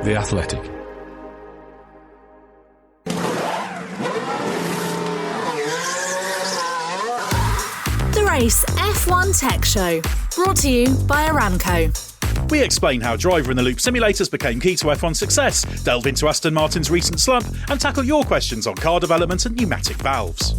The Athletic. The Race F1 Tech Show, brought to you by Aramco. We explain how driver-in-the-loop simulators became key to F1 success, delve into Aston Martin's recent slump, and tackle your questions on car development and pneumatic valves.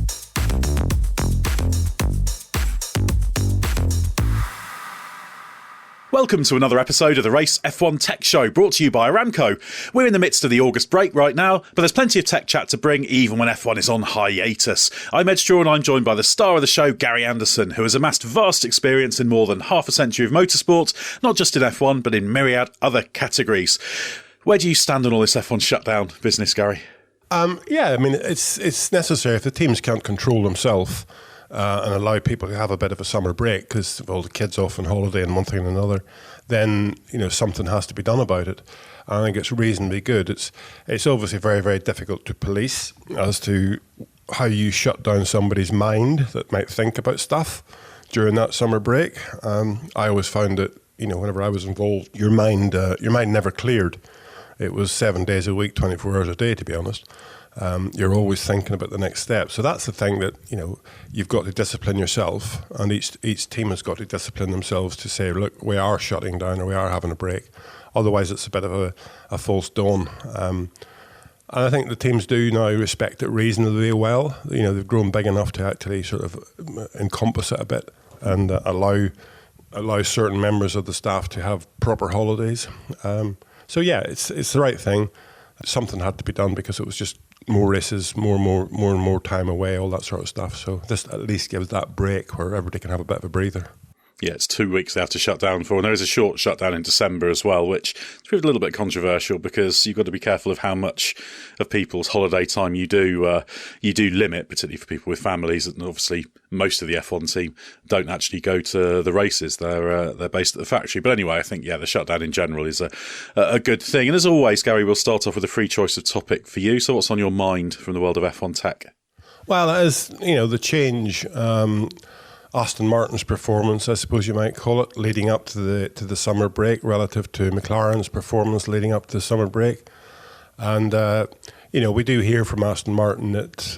Welcome to another episode of the Race F1 Tech Show, brought to you by Aramco. We're in the midst of the August break right now, but there's plenty of tech chat to bring even when F1 is on hiatus. I'm Edd Straw and I'm joined by the star of the show, Gary Anderson, who has amassed vast experience in more than half a century of motorsport, not just in F1, but in myriad other categories. Where do you stand on all this F1 shutdown business, Gary? It's necessary if the teams can't control themselves and allow people to have a bit of a summer break because of all the kids off on holiday and one thing and another, then something has to be done about it. I think it's reasonably good. It's obviously very, very difficult to police as to how you shut down somebody's mind that might think about stuff during that summer break. I always found that whenever I was involved, your mind never cleared. It was 7 days a week, 24 hours a day, to be honest. You're always thinking about the next step. So that's the thing that, you've got to discipline yourself, and each team has got to discipline themselves to say, look, we are shutting down or we are having a break. Otherwise, it's a bit of a false dawn. And I think the teams do now respect it reasonably well. They've grown big enough to actually sort of encompass it a bit and allow certain members of the staff to have proper holidays. So yeah, it's the right thing. Something had to be done because it was just more races, more and more time away, all that sort of stuff. So this at least gives that break where everybody can have a bit of a breather. Yeah, it's 2 weeks they have to shut down for. And there is a short shutdown in December as well, which is proved a little bit controversial because you've got to be careful of how much of people's holiday time you do limit, particularly for people with families. And obviously, most of the F1 team don't actually go to the races. They're based at the factory. But anyway, I think, the shutdown in general is a good thing. And as always, Gary, we'll start off with a free choice of topic for you. So what's on your mind from the world of F1 tech? Well, as the change... Aston Martin's performance, I suppose you might call it, leading up to the summer break relative to McLaren's performance leading up to the summer break. And, we do hear from Aston Martin that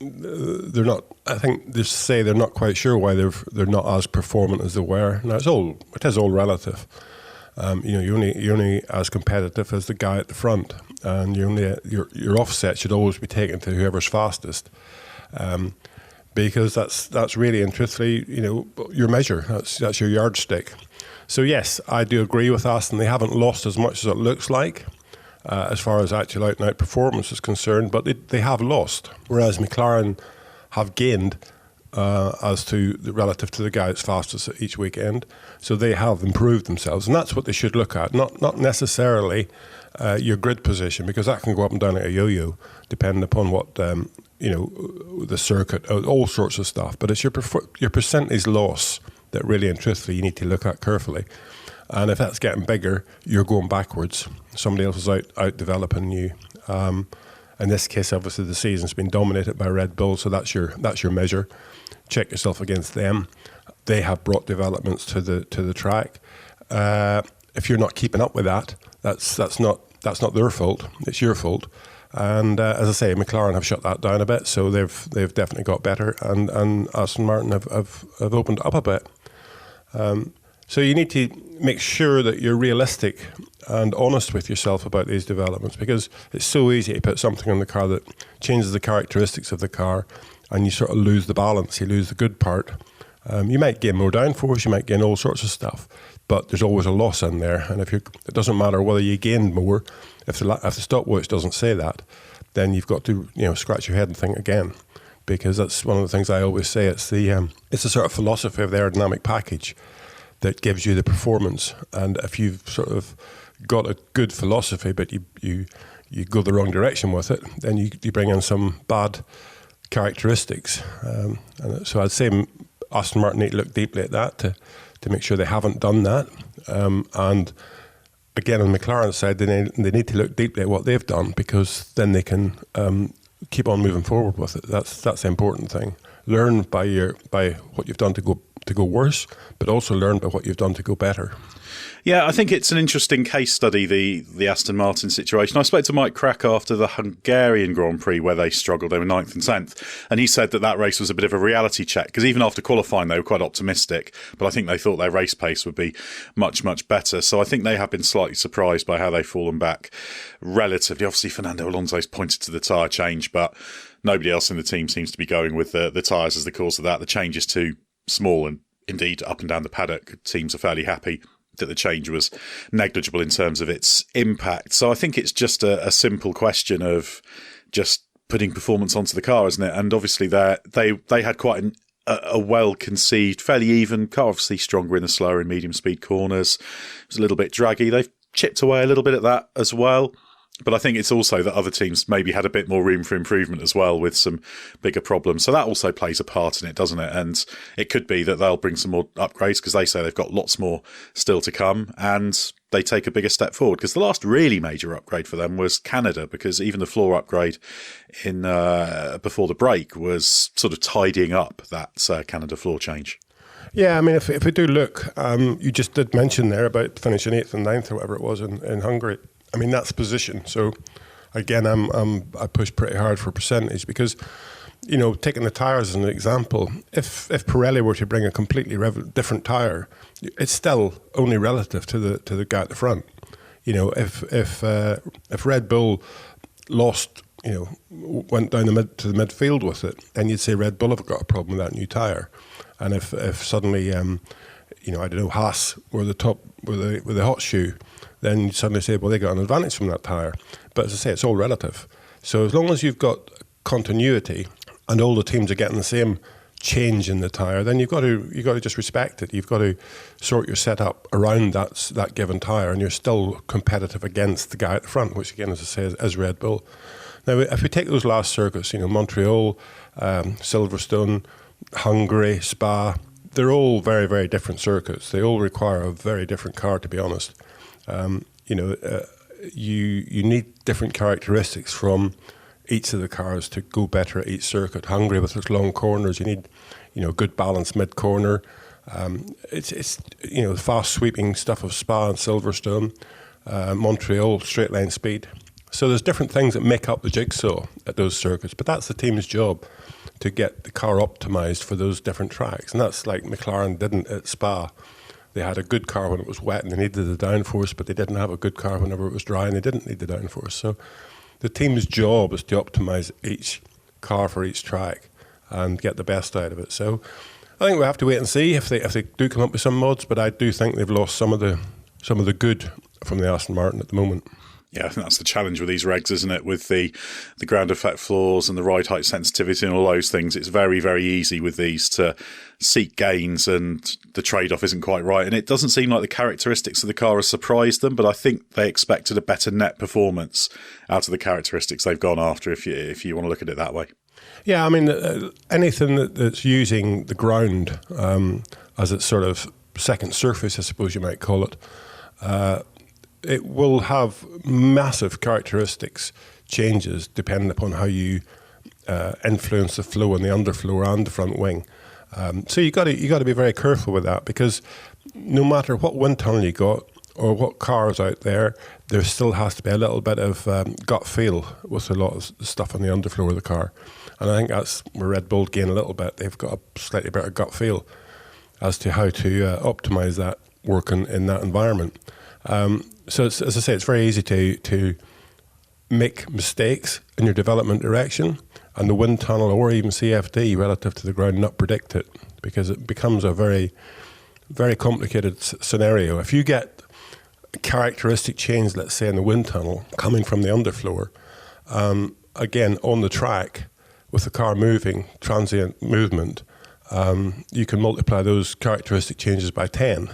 they're not, I think they say they're not quite sure why they're not as performant as they were. Now, it is all relative. You're only as competitive as the guy at the front, and your offset should always be taken to whoever's fastest. Because that's really and truthfully, your measure. That's your yardstick. So yes, I do agree with Aston. They haven't lost as much as it looks like, as far as actual out-and-out performance is concerned, but they have lost. Whereas McLaren have gained relative to the guy that's fastest at each weekend. So they have improved themselves, and that's what they should look at. Not necessarily your grid position, because that can go up and down like a yo-yo, depending upon what the circuit, all sorts of stuff. But it's your percentage loss that really and truthfully you need to look at carefully. And if that's getting bigger, you're going backwards. Somebody else is out developing you. In this case, obviously, the season's been dominated by Red Bull, so that's your measure. Check yourself against them. They have brought developments to the track. If you're not keeping up with that, that's not their fault. It's your fault. And as I say, McLaren have shut that down a bit, so they've definitely got better, and Aston Martin have opened up a bit. So you need to make sure that you're realistic and honest with yourself about these developments, because it's so easy to put something on the car that changes the characteristics of the car, and you sort of lose the balance, you lose the good part. You might gain more downforce, you might gain all sorts of stuff, but there's always a loss in there. And it doesn't matter whether you gained more, if the stopwatch doesn't say that, then you've got to scratch your head and think again, because that's one of the things I always say. It's the sort of philosophy of the aerodynamic package that gives you the performance. And if you've sort of got a good philosophy, but you go the wrong direction with it, then you bring in some bad characteristics. And so I'd say Aston Martin need to look deeply at that to make sure they haven't done that. And again, on McLaren's side, they need to look deeply at what they've done, because then they can keep on moving forward with it. That's the important thing. learn by what you've done to go worse, but also learn by what you've done to go better. Yeah, I think it's an interesting case study, the Aston Martin situation. I spoke to Mike Crack after the Hungarian Grand Prix where they struggled. They were 9th and 10th. And he said that race was a bit of a reality check because even after qualifying, they were quite optimistic. But I think they thought their race pace would be much, much better. So I think they have been slightly surprised by how they've fallen back relatively. Obviously, Fernando Alonso's pointed to the tyre change, but nobody else in the team seems to be going with the tyres as the cause of that. The change is too small, and indeed, up and down the paddock, teams are fairly happy that the change was negligible in terms of its impact. So I think it's just a simple question of just putting performance onto the car, isn't it? And obviously they had quite a well-conceived, fairly even car, obviously stronger in the slower and medium speed corners. It was a little bit draggy. They've chipped away a little bit at that as well. But I think it's also that other teams maybe had a bit more room for improvement as well with some bigger problems. So that also plays a part in it, doesn't it? And it could be that they'll bring some more upgrades because they say they've got lots more still to come and they take a bigger step forward. Because the last really major upgrade for them was Canada, because even the floor upgrade in before the break was sort of tidying up that Canada floor change. Yeah, I mean, if we do look, you just did mention there about finishing 8th and 9th or whatever it was in Hungary. I mean, that's position. So again, I push pretty hard for percentage because, you know, taking the tyres as an example, if Pirelli were to bring a completely different tyre, it's still only relative to the guy at the front. You know, if Red Bull lost, you know, went down to the midfield with it, then you'd say Red Bull have got a problem with that new tyre. And if suddenly, you know, I don't know, Haas were the top with the hot shoe, then you suddenly say, well, they got an advantage from that tyre. But as I say, it's all relative. So as long as you've got continuity and all the teams are getting the same change in the tyre, then you've got to just respect it. You've got to sort your setup around that given tyre, and you're still competitive against the guy at the front, which again, as I say, is Red Bull. Now, if we take those last circuits, you know, Montreal, Silverstone, Hungary, Spa, they're all very, very different circuits. They all require a very different car, to be honest. You know, you need different characteristics from each of the cars to go better at each circuit. Hungary with its long corners, you need, you know, good balance mid corner. It's you know, the fast sweeping stuff of Spa and Silverstone, Montreal straight line speed. So there's different things that make up the jigsaw at those circuits, but that's the team's job to get the car optimized for those different tracks, and that's like McLaren didn't at Spa. They had a good car when it was wet and they needed the downforce, but they didn't have a good car whenever it was dry and they didn't need the downforce. So the team's job is to optimise each car for each track and get the best out of it. So I think we have to wait and see if they do come up with some mods, but I do think they've lost some of the good from the Aston Martin at the moment. Yeah, I think that's the challenge with these regs, isn't it? With the ground effect floors and the ride height sensitivity and all those things, it's very, very easy with these to seek gains and the trade-off isn't quite right. And it doesn't seem like the characteristics of the car has surprised them, but I think they expected a better net performance out of the characteristics they've gone after, if you want to look at it that way. Yeah, I mean, anything that's using the ground as its sort of second surface, I suppose you might call it, it will have massive characteristics changes depending upon how you influence the flow in the underfloor and the front wing. So you got to be very careful with that, because no matter what wind tunnel you got or what car is out there still has to be a little bit of gut feel with a lot of stuff on the underfloor of the car. And I think that's where Red Bull gain a little bit. They've got a slightly better gut feel as to how to optimise that working in that environment. So it's, as I say, it's very easy to make mistakes in your development direction, and the wind tunnel or even CFD relative to the ground not predict it, because it becomes a very, very complicated scenario. If you get a characteristic change, let's say in the wind tunnel, coming from the underfloor, again on the track with the car moving, transient movement, you can multiply those characteristic changes by 10.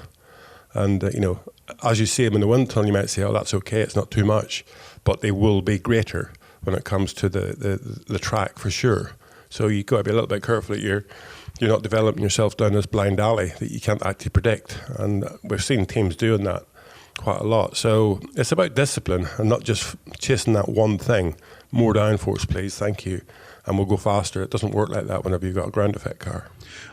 And, you know, as you see them in the wind tunnel, you might say, oh, that's okay, it's not too much. But they will be greater when it comes to the track for sure. So you've got to be a little bit careful that you're not developing yourself down this blind alley that you can't actually predict. And we've seen teams doing that quite a lot. So it's about discipline and not just chasing that one thing. More downforce, please, thank you. And we'll go faster. It doesn't work like that whenever you've got a ground effect car.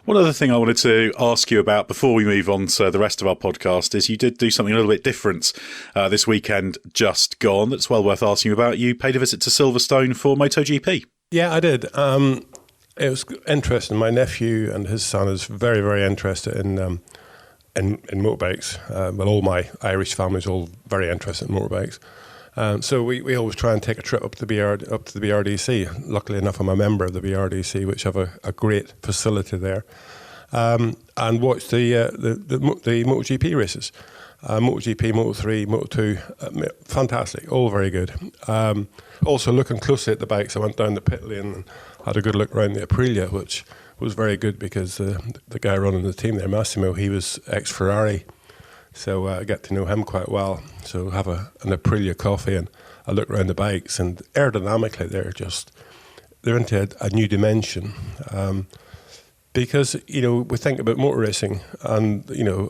One other thing I wanted to ask you about before we move on to the rest of our podcast is you did do something a little bit different this weekend just gone that's well worth asking about. You paid a visit to Silverstone for MotoGP. Yeah, I did. It was interesting. My nephew and his son is very, very interested in motorbikes. Well, all my Irish family's all very interested in motorbikes. So we always try and take a trip up to the BRDC. Luckily enough, I'm a member of the BRDC, which have a great facility there, and watch the MotoGP races. MotoGP, Moto3, Moto2, fantastic, all very good. Also looking closely at the bikes, I went down the pit lane and had a good look around the Aprilia, which was very good because the guy running the team there, Massimo, he was ex-Ferrari. So I get to know him quite well. So have an Aprilia coffee and I look around the bikes, and aerodynamically they're into a new dimension. Because, we think about motor racing and,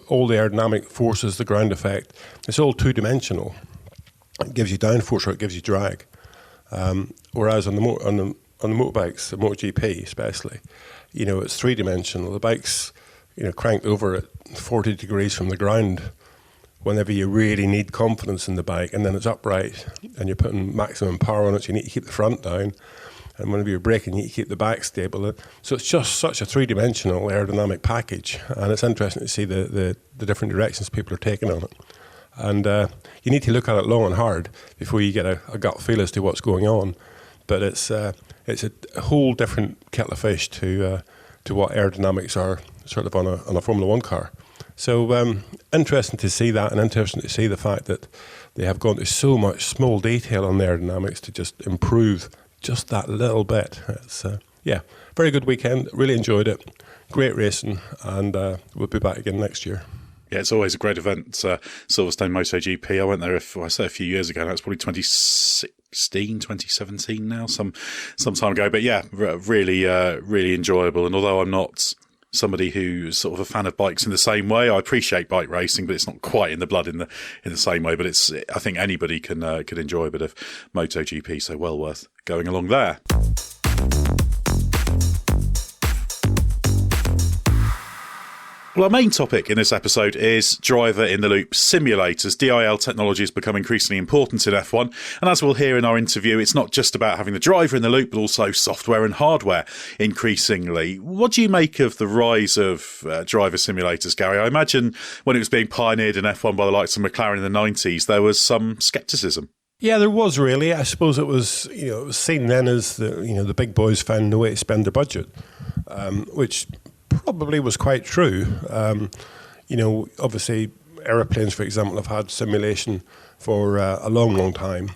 all the aerodynamic forces, the ground effect, it's all two-dimensional. It gives you downforce or it gives you drag. Whereas on the motorbikes, the MotoGP especially, it's three-dimensional. The bike's, cranked over at 40 degrees from the ground whenever you really need confidence in the bike, and then it's upright and you're putting maximum power on it, so you need to keep the front down. And whenever you're braking, you need to keep the back stable. So it's just such a three-dimensional aerodynamic package, and it's interesting to see the different directions people are taking on it. And you need to look at it long and hard before you get a gut feel as to what's going on. But it's a whole different kettle of fish to what aerodynamics are sort of on a Formula One car. So interesting to see that, and interesting to see the fact that they have gone to so much small detail on the aerodynamics to just improve just that little bit. It's very good weekend. Really enjoyed it. Great racing, and we'll be back again next year. Yeah, it's always a great event, Silverstone MotoGP. I went there, a few years ago now. It's probably 2016, 2017 now, some time ago. But yeah, really, really enjoyable. And although I'm not somebody who's sort of a fan of bikes in the same way, I appreciate bike racing, but it's not quite in the blood in the same way. But I think anybody can enjoy a bit of MotoGP, so well worth going along there. Well, our main topic in this episode is driver-in-the-loop simulators. DIL technology has become increasingly important in F1, and as we'll hear in our interview, it's not just about having the driver in the loop, but also software and hardware increasingly. What do you make of the rise of driver simulators, Gary? I imagine when it was being pioneered in F1 by the likes of McLaren in the 90s, there was some scepticism. Yeah, there was really. I suppose it was, it was seen then as the big boys found no way to spend their budget, which probably was quite true. Obviously aeroplanes, for example, have had simulation for a long, long time.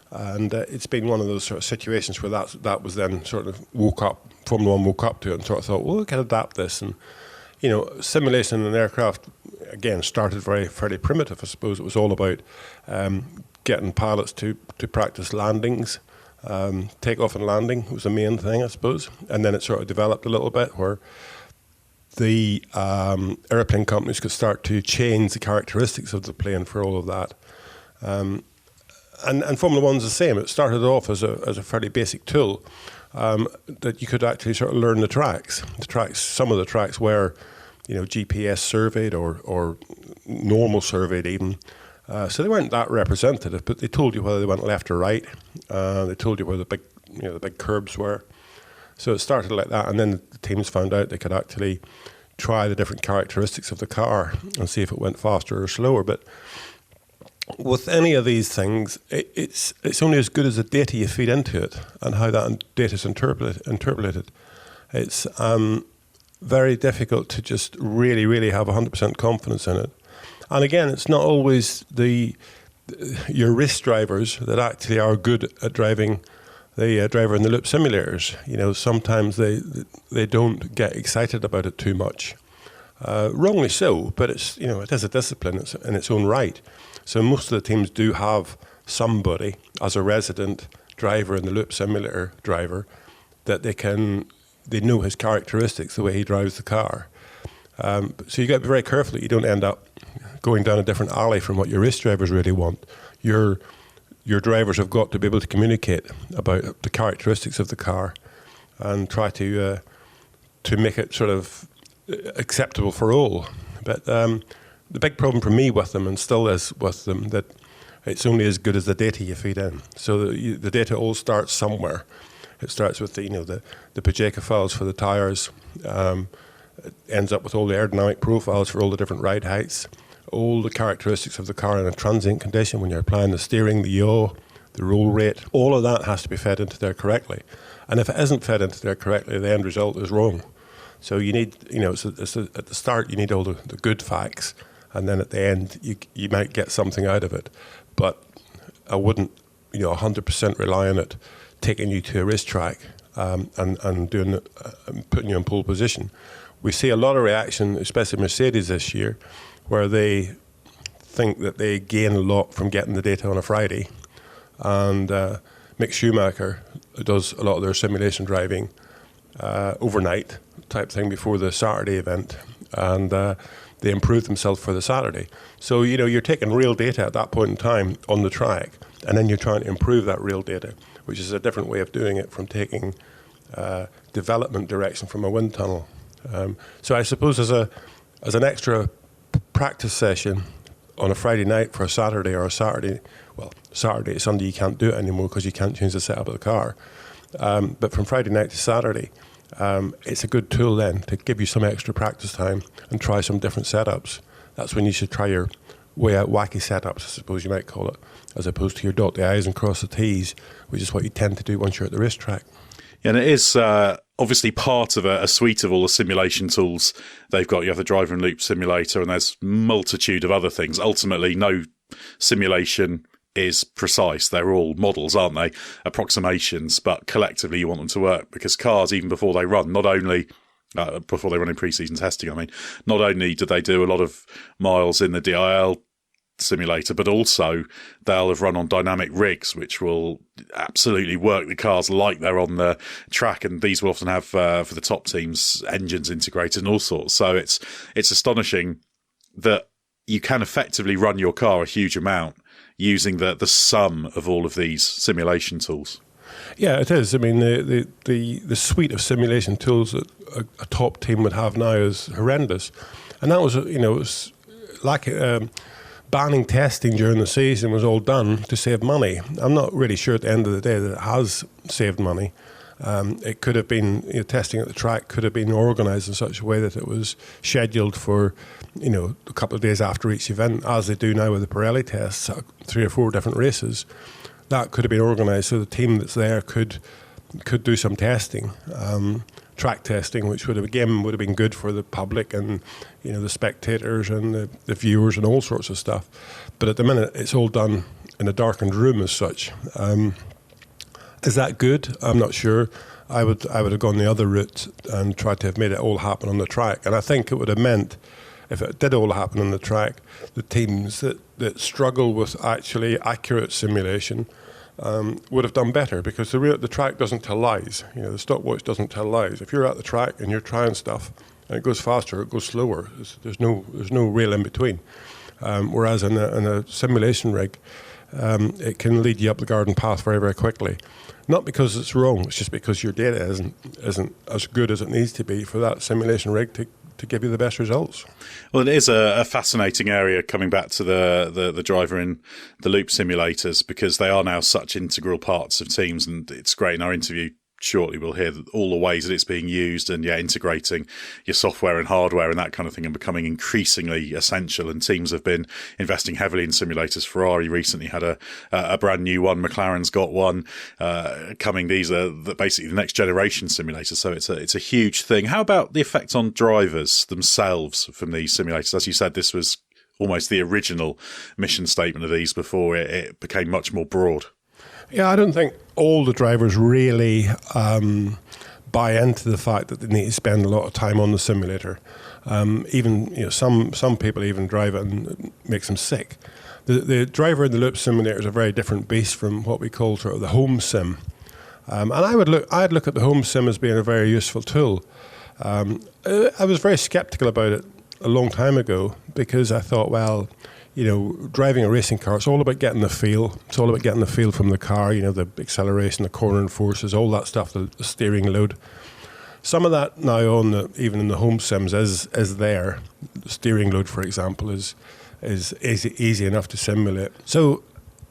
And it's been one of those sort of situations where that was then sort of Formula One woke up to it and sort of thought, well, we can adapt this. And, simulation in an aircraft, again, started fairly primitive, I suppose. It was all about getting pilots to practice landings. Takeoff and landing was the main thing, I suppose. And then it sort of developed a little bit where the airplane companies could start to change the characteristics of the plane for all of that. And Formula One's the same. It started off as a fairly basic tool that you could actually sort of learn the tracks. Some of the tracks were, GPS surveyed or normal surveyed even. So they weren't that representative, but they told you whether they went left or right. They told you where the big curbs were. So it started like that, and then the teams found out they could actually try the different characteristics of the car and see if it went faster or slower. But with any of these things, it's only as good as the data you feed into it and how that data is interpreted. It's very difficult to just really, really have 100% confidence in it. And again, it's not always your race drivers that actually are good at driving the driver in the loop simulators. Sometimes they don't get excited about it too much. Wrongly so, but it is a discipline in its own right. So most of the teams do have somebody as a resident driver in the loop simulator driver that they know his characteristics, the way he drives the car. So you got to be very careful that you don't end up going down a different alley from what your race drivers really want. Your drivers have got to be able to communicate about the characteristics of the car and try to make it sort of acceptable for all. But the big problem for me with them, and still is with them, that it's only as good as the data you feed in. So the data all starts somewhere. It starts with the Pajeca files for the tyres. It ends up with all the aerodynamic profiles for all the different ride heights, all the characteristics of the car in a transient condition when you're applying the steering, the yaw, the roll rate. All of that has to be fed into there correctly. And if it isn't fed into there correctly, the end result is wrong. So you need, at the start you need all the good facts, and then at the end you might get something out of it. But I wouldn't, 100% rely on it taking you to a racetrack and doing putting you in pole position. We see a lot of reaction, especially Mercedes this year, where they think that they gain a lot from getting the data on a Friday. And Mick Schumacher does a lot of their simulation driving overnight type thing before the Saturday event. And they improve themselves for the Saturday. So, you're taking real data at that point in time on the track, and then you're trying to improve that real data, which is a different way of doing it from taking development direction from a wind tunnel. So I suppose as an extra practice session on a Friday night for a Saturday or Saturday, Sunday you can't do it anymore because you can't change the setup of the car. But from Friday night to Saturday, it's a good tool then to give you some extra practice time and try some different setups. That's when you should try your way out wacky setups, I suppose you might call it, as opposed to your dot the I's and cross the T's, which is what you tend to do once you're at the racetrack. Yeah, and it is obviously part of a suite of all the simulation tools they've got. You have the driver and loop simulator, and there's multitude of other things. Ultimately, no simulation is precise. They're all models, aren't they? Approximations, but collectively you want them to work, because cars, even before they run, not only before they run in pre-season testing, not only do they do a lot of miles in the DIL simulator, but also they'll have run on dynamic rigs, which will absolutely work the cars like they're on the track. And these will often have, for the top teams, engines integrated and all sorts. So it's astonishing that you can effectively run your car a huge amount using the sum of all of these simulation tools. Yeah, it is. The suite of simulation tools that a top team would have now is horrendous, and that was it was like banning testing during the season was all done to save money. I'm not really sure at the end of the day that it has saved money. It could have been testing at the track could have been organised in such a way that it was scheduled for a couple of days after each event, as they do now with the Pirelli tests, 3 or 4 different races. That could have been organised so the team that's there could do some testing, track testing, which would have been good for the public and the spectators and the viewers and all sorts of stuff. But at the minute, it's all done in a darkened room as such. Is that good? I'm not sure. I would have gone the other route and tried to have made it all happen on the track. And I think it would have meant, if it did all happen on the track, the teams that struggle with actually accurate simulation would have done better, because the track doesn't tell lies. The stopwatch doesn't tell lies. If you're at the track and you're trying stuff and it goes faster, it goes slower. There's no real in between. Whereas in a simulation rig, it can lead you up the garden path very, very quickly. Not because it's wrong, it's just because your data isn't as good as it needs to be for that simulation rig to give you the best results. Well, it is a fascinating area, coming back to the driver in the loop simulators, because they are now such integral parts of teams, and it's great. In our interview shortly we'll hear all the ways that it's being used, and integrating your software and hardware and that kind of thing, and becoming increasingly essential. And teams have been investing heavily in simulators. Ferrari recently had a brand new one. McLaren's got one coming. These are basically the next generation simulators. So it's a huge thing. How about the effect on drivers themselves from these simulators? As you said, this was almost the original mission statement of these before it became much more broad. Yeah, I don't think all the drivers really buy into the fact that they need to spend a lot of time on the simulator. Even some people even drive it and it makes them sick. The driver in the loop simulator is a very different beast from what we call sort of the home sim. And I'd look at the home sim as being a very useful tool. I was very sceptical about it a long time ago because I thought, well, driving a racing car, it's all about getting the feel. It's all about getting the feel from the car, the acceleration, the cornering forces, all that stuff, the steering load. Some of that now even in the home sims is there. The steering load, for example, is easy enough to simulate. So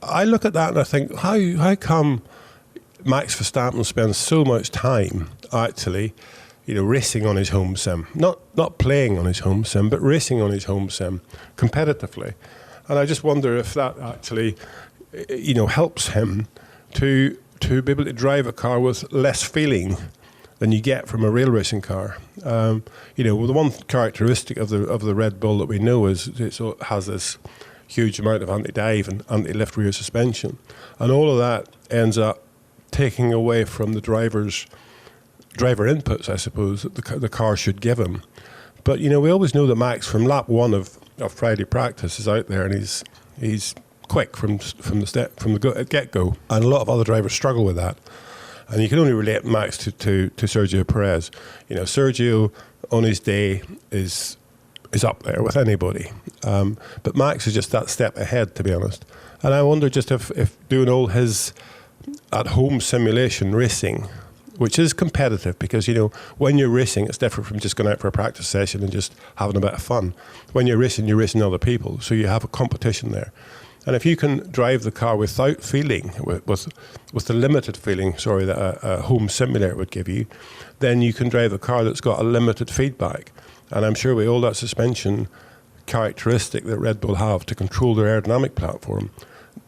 I look at that and I think, how come Max Verstappen spends so much time actually racing on his home sim, not playing on his home sim, but racing on his home sim competitively. And I just wonder if that actually, helps him to be able to drive a car with less feeling than you get from a real racing car. The one characteristic of the Red Bull that we know is it has this huge amount of anti-dive and anti-lift rear suspension, and all of that ends up taking away from the driver inputs, I suppose, that the car should give him. But we always know that Max, from lap 1 of Friday practice, is out there and he's quick from the get-go, and a lot of other drivers struggle with that. And you can only relate Max to Sergio Perez. Sergio on his day is up there with anybody, but Max is just that step ahead, to be honest. And I wonder just if doing all his at-home simulation racing, which is competitive, because when you're racing, it's different from just going out for a practice session and just having a bit of fun. When you're racing other people, so you have a competition there. And if you can drive the car without feeling, with the limited feeling, that a home simulator would give you, then you can drive a car that's got a limited feedback. And I'm sure with all that suspension characteristic that Red Bull have to control their aerodynamic platform,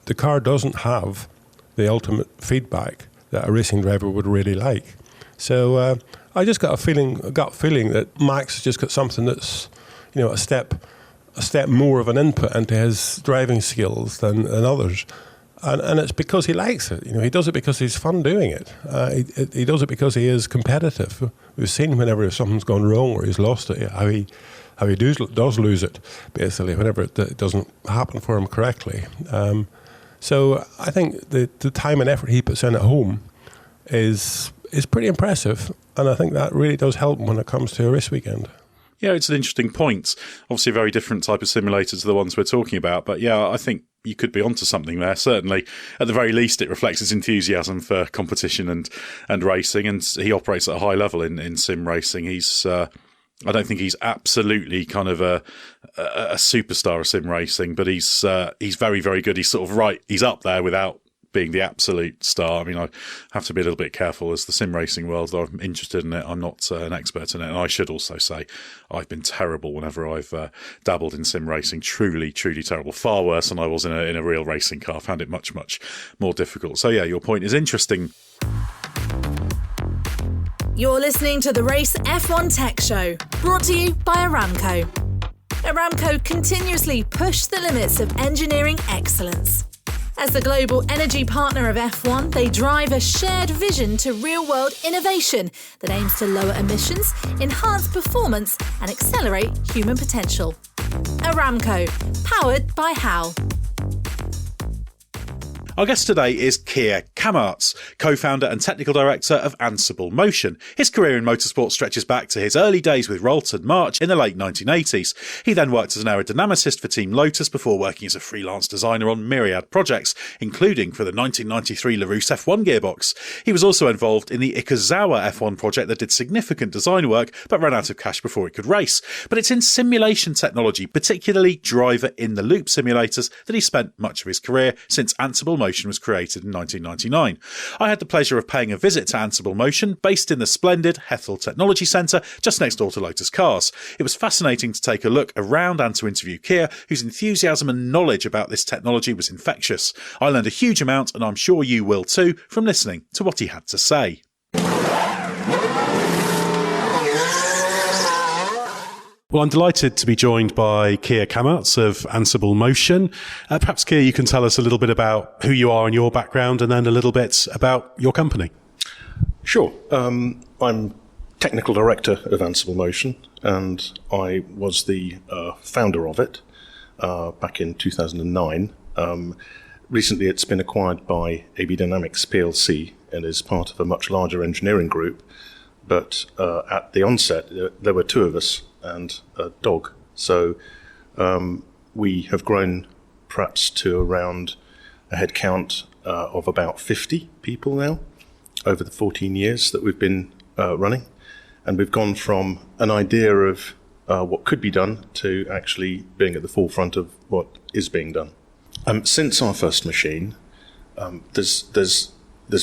the car doesn't have the ultimate feedback that a racing driver would really like. So I just got a gut feeling that Max has just got something that's, a step more of an input into his driving skills than others. And it's because he likes it. He does it because he's fun doing it. He does it because he is competitive. We've seen whenever something's gone wrong or he's lost it, how he does lose it, basically, whenever it doesn't happen for him correctly. So I think the time and effort he puts in at home is pretty impressive, and I think that really does help him when it comes to a race weekend. Yeah, it's an interesting point. Obviously a very different type of simulator to the ones we're talking about, but yeah, I think you could be onto something there. Certainly, at the very least, it reflects his enthusiasm for competition and racing, and he operates at a high level in sim racing. He's I don't think he's absolutely kind of a superstar of sim racing, but he's very, very good. He's sort of right. He's up there without being the absolute star. I mean, I have to be a little bit careful as the sim racing world. I'm interested in it. I'm not an expert in it. And I should also say I've been terrible whenever I've dabbled in sim racing. Truly, truly terrible. Far worse than I was in a real racing car. I found it much, much more difficult. So yeah, your point is interesting. You're listening to the Race F1 Tech Show, brought to you by Aramco. Aramco continuously push the limits of engineering excellence. As the global energy partner of F1, they drive a shared vision to real-world innovation that aims to lower emissions, enhance performance and accelerate human potential. Aramco, powered by HAL. Our guest today is Kia Cammaerts, co-founder and technical director of Ansible Motion. His career in motorsport stretches back to his early days with Rolton March in the late 1980s. He then worked as an aerodynamicist for Team Lotus before working as a freelance designer on myriad projects, including for the 1993 Larousse F1 gearbox. He was also involved in the Ikazawa F1 project that did significant design work but ran out of cash before it could race. But it's in simulation technology, particularly driver-in-the-loop simulators, that he spent much of his career since Ansible Motion was created in 1999. I had the pleasure of paying a visit to Ansible Motion, based in the splendid Hethel Technology Centre, just next door to Lotus Cars. It was fascinating to take a look around and to interview Kia, whose enthusiasm and knowledge about this technology was infectious. I learned a huge amount, and I'm sure you will too, from listening to what he had to say. Well, I'm delighted to be joined by Kia Cammaerts of Ansible Motion. Perhaps, Kia, you can tell us a little bit about who you are and your background, and then a little bit about your company. Sure. I'm technical director of Ansible Motion, and I was the founder of it back in 2009. Recently, it's been acquired by AB Dynamics PLC and is part of a much larger engineering group. But at the onset, there were two of us and a dog So we have grown perhaps to around a head count of about 50 people now over the 14 years that we've been running. And we've gone from an idea of what could be done to actually being at the forefront of what is being done. Since our first machine, there's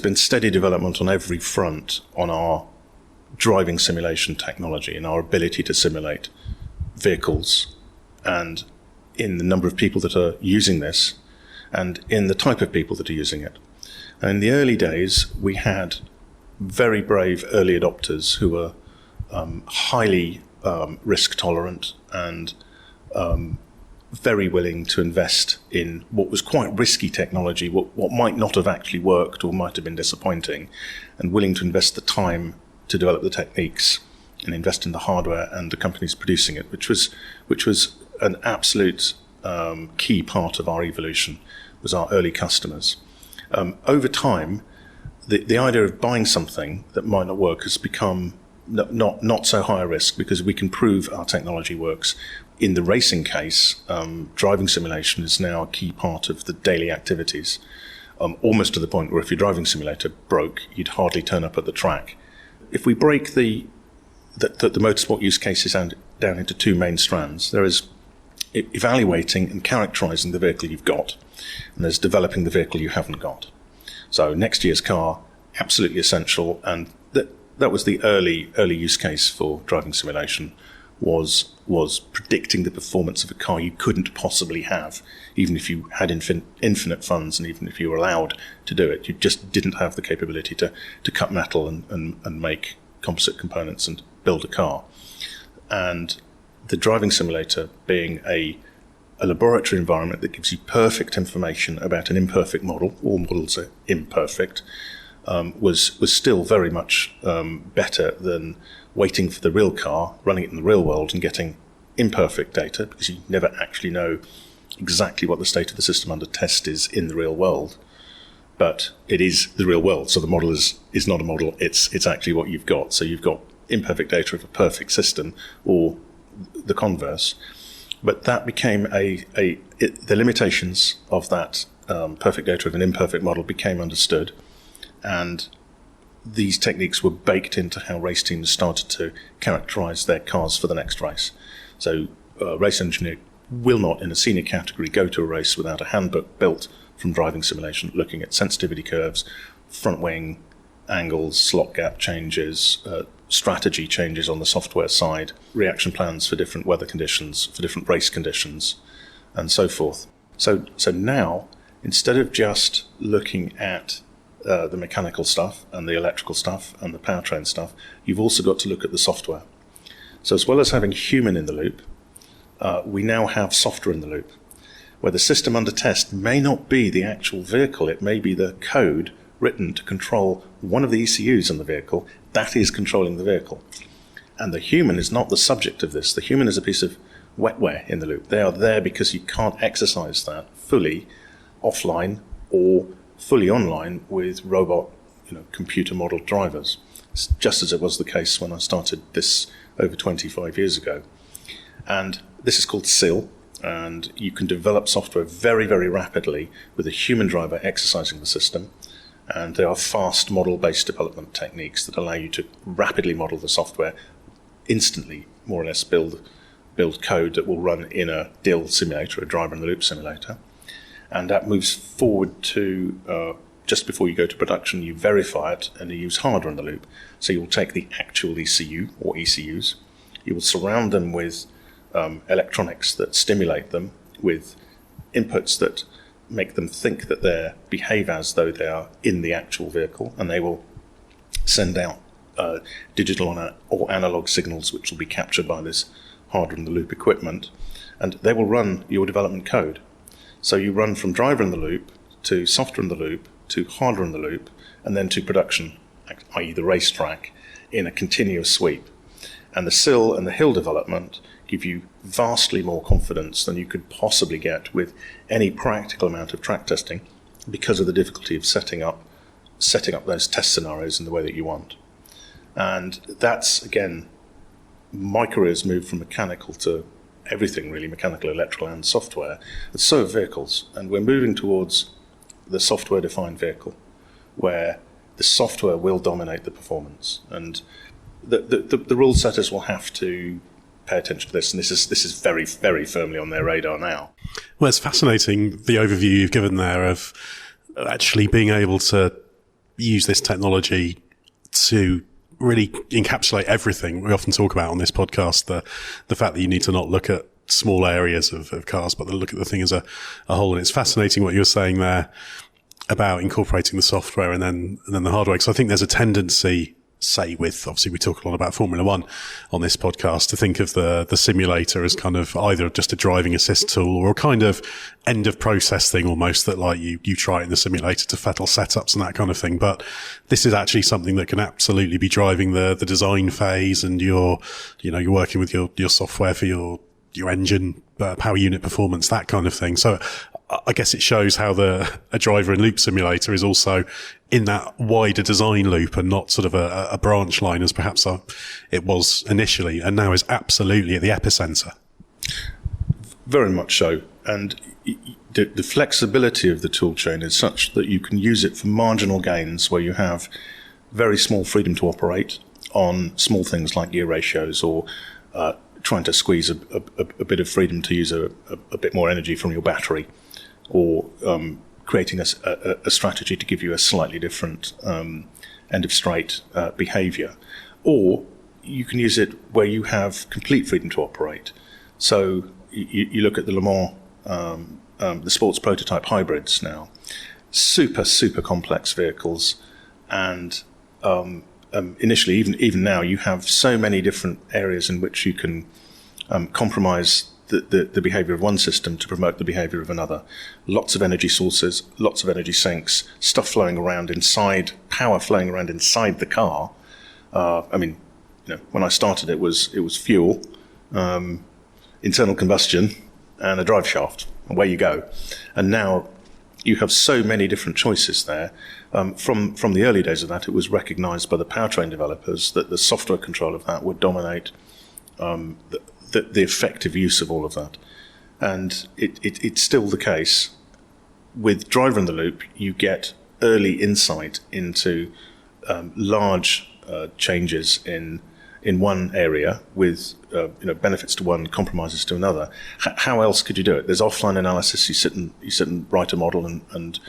been steady development on every front on our driving simulation technology and our ability to simulate vehicles, and in the number of people that are using this and in the type of people that are using it. And in the early days, we had very brave early adopters who were highly risk tolerant and very willing to invest in what was quite risky technology, what might not have actually worked or might have been disappointing, and willing to invest the time to develop the techniques and invest in the hardware and the companies producing it, which was an absolute key part of our evolution, was our early customers. Over time, the idea of buying something that might not work has become not so high a risk, because we can prove our technology works. In the racing case, driving simulation is now a key part of the daily activities, almost to the point where if your driving simulator broke, you'd hardly turn up at the track. If we break the motorsport use cases down into two main strands, there is evaluating and characterizing the vehicle you've got, and there's developing the vehicle you haven't got. So next year's car, absolutely essential, and that was the early use case for driving simulation, was predicting the performance of a car you couldn't possibly have, even if you had infinite funds and even if you were allowed to do it. You just didn't have the capability to cut metal and make composite components and build a car. And the driving simulator, being a laboratory environment that gives you perfect information about an imperfect model, all models are imperfect, was still very much better than waiting for the real car, running it in the real world and getting imperfect data, because you never actually know exactly what the state of the system under test is in the real world. But it is the real world, so the model is not a model, it's actually what you've got. So you've got imperfect data of a perfect system, or the converse. But that became the limitations of that perfect data of an imperfect model became understood, and these techniques were baked into how race teams started to characterize their cars for the next race. So a race engineer will not, in a senior category, go to a race without a handbook built from driving simulation, looking at sensitivity curves, front wing angles, slot gap changes, strategy changes on the software side, reaction plans for different weather conditions, for different race conditions, and so forth. So now, instead of just looking at the mechanical stuff and the electrical stuff and the powertrain stuff, you've also got to look at the software. So as well as having human in the loop, we now have software in the loop, where the system under test may not be the actual vehicle, it may be the code written to control one of the ECUs in the vehicle that is controlling the vehicle. And the human is not the subject of this. The human is a piece of wetware in the loop. They are there because you can't exercise that fully offline or fully online with robot, computer model drivers, just as it was the case when I started this over 25 years ago. And this is called SIL, and you can develop software very, very rapidly with a human driver exercising the system. And there are fast model-based development techniques that allow you to rapidly model the software, instantly, more or less build code that will run in a DIL simulator, a driver-in-the-loop simulator. And that moves forward to, just before you go to production, you verify it and you use hardware in the loop. So you'll take the actual ECU or ECUs, you will surround them with electronics that stimulate them with inputs that make them think that they behave as though they are in the actual vehicle, and they will send out digital or analog signals which will be captured by this hardware-in-the-loop equipment, and they will run your development code. So you run from driver-in-the-loop to software-in-the-loop to hardware-in-the-loop, and then to production, i.e. the racetrack, in a continuous sweep. And the SIL and the HIL development give you vastly more confidence than you could possibly get with any practical amount of track testing, because of the difficulty of setting up those test scenarios in the way that you want. And that's, again, my career's moved from mechanical to everything really, mechanical, electrical and software, but so have vehicles. And we're moving towards the software-defined vehicle, where the software will dominate the performance. And the rule setters will have to pay attention to this, and this is very, very firmly on their radar now. Well, it's fascinating, the overview you've given there of actually being able to use this technology to really encapsulate everything we often talk about on this podcast, the fact that you need to not look at small areas of cars, but look at the thing as a whole. And it's fascinating what you're saying there about incorporating the software and then the hardware, because I think there's a tendency, say with, obviously we talk a lot about Formula One on this podcast, to think of the simulator as kind of either just a driving assist tool or a kind of end of process thing almost, that like you try it in the simulator to fettle setups and that kind of thing. But this is actually something that can absolutely be driving the design phase, and you're working with your software for your engine, power unit performance, that kind of thing. So I guess it shows how a driver in loop simulator is also in that wider design loop and not sort of a branch line as perhaps it was initially, and now is absolutely at the epicenter. Very much so. And the flexibility of the tool chain is such that you can use it for marginal gains where you have very small freedom to operate on small things like gear ratios, or trying to squeeze a bit of freedom to use a bit more energy from your battery, or creating a strategy to give you a slightly different end of straight behavior. Or you can use it where you have complete freedom to operate. So you look at the Le Mans, the sports prototype hybrids now, super complex vehicles, and initially, even now, you have so many different areas in which you can compromise the behavior of one system to promote the behavior of another. Lots of energy sources, lots of energy sinks, stuff flowing around inside, power flowing around inside the car. When I started, it was fuel, internal combustion, and a drive shaft. Away you go. And now you have so many different choices there. From the early days of that, it was recognized by the powertrain developers that the software control of that would dominate the effective use of all of that. And it's still the case. With driver in the loop, you get early insight into large changes in one area with benefits to one, compromises to another. How else could you do it? There's offline analysis. You sit and write a model and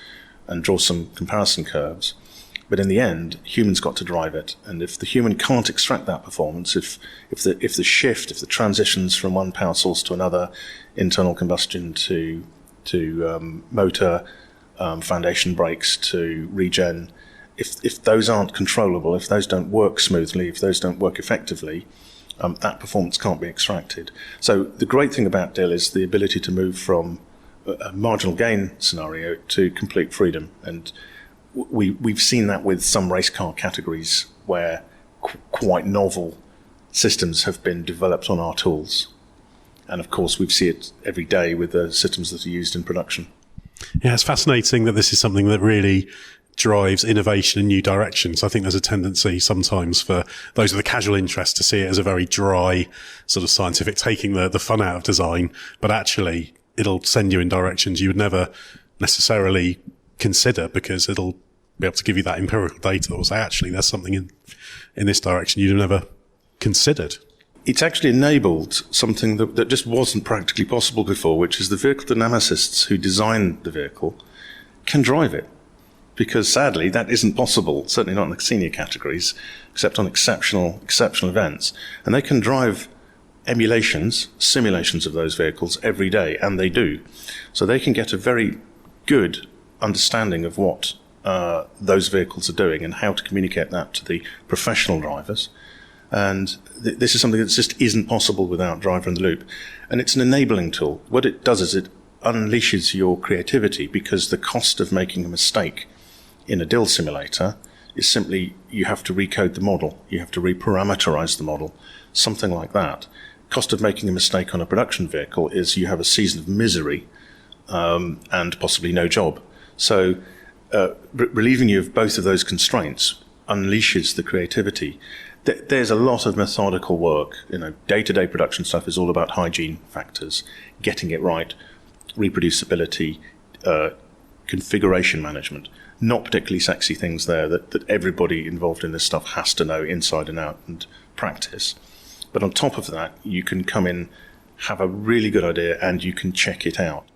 draw some comparison curves. But in the end, humans got to drive it. And if the human can't extract that performance, if the transitions from one power source to another, internal combustion to motor, foundation brakes to regen, if those aren't controllable, if those don't work smoothly, if those don't work effectively, that performance can't be extracted. So the great thing about DIL is the ability to move from a marginal gain scenario to complete freedom. And we've seen that with some race car categories where quite novel systems have been developed on our tools. And of course, we see it every day with the systems that are used in production. Yeah, it's fascinating that this is something that really drives innovation in new directions. I think there's a tendency sometimes for those with a casual interest to see it as a very dry sort of scientific, taking the fun out of design, but actually it'll send you in directions you would never necessarily consider, because it'll be able to give you that empirical data that will say, actually, there's something in this direction you'd have never considered. It's actually enabled something that just wasn't practically possible before, which is the vehicle dynamicists who designed the vehicle can drive it. Because sadly, that isn't possible, certainly not in the senior categories, except on exceptional events. And they can drive simulations of those vehicles every day, and they do. So they can get a very good understanding of what those vehicles are doing and how to communicate that to the professional drivers. And this is something that just isn't possible without driver in the loop. And it's an enabling tool. What it does is it unleashes your creativity, because the cost of making a mistake in a DIL simulator is simply you have to recode the model, you have to reparameterize the model, something like that. Cost of making a mistake on a production vehicle is you have a season of misery and possibly no job. So relieving you of both of those constraints unleashes the creativity. There's a lot of methodical work. Day-to-day production stuff is all about hygiene factors, getting it right, reproducibility, configuration management. Not particularly sexy things there that everybody involved in this stuff has to know inside and out and practice. But on top of that, you can come in, have a really good idea, and you can check it out.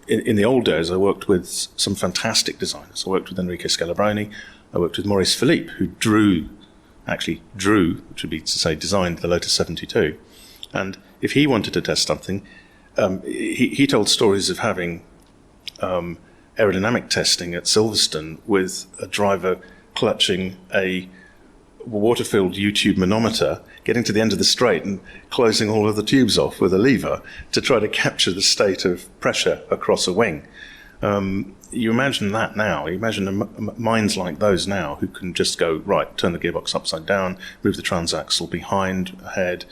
In the old days, I worked with some fantastic designers. I worked with Enrico Scalabroni. I worked with Maurice Philippe, who drew, which would be to say designed the Lotus 72. And if he wanted to test something, he told stories of having aerodynamic testing at Silverstone with a driver clutching a water-filled U-tube manometer, getting to the end of the straight and closing all of the tubes off with a lever to try to capture the state of pressure across a wing. You imagine that now. You imagine minds like those now who can just go, right, turn the gearbox upside down, move the transaxle behind, ahead,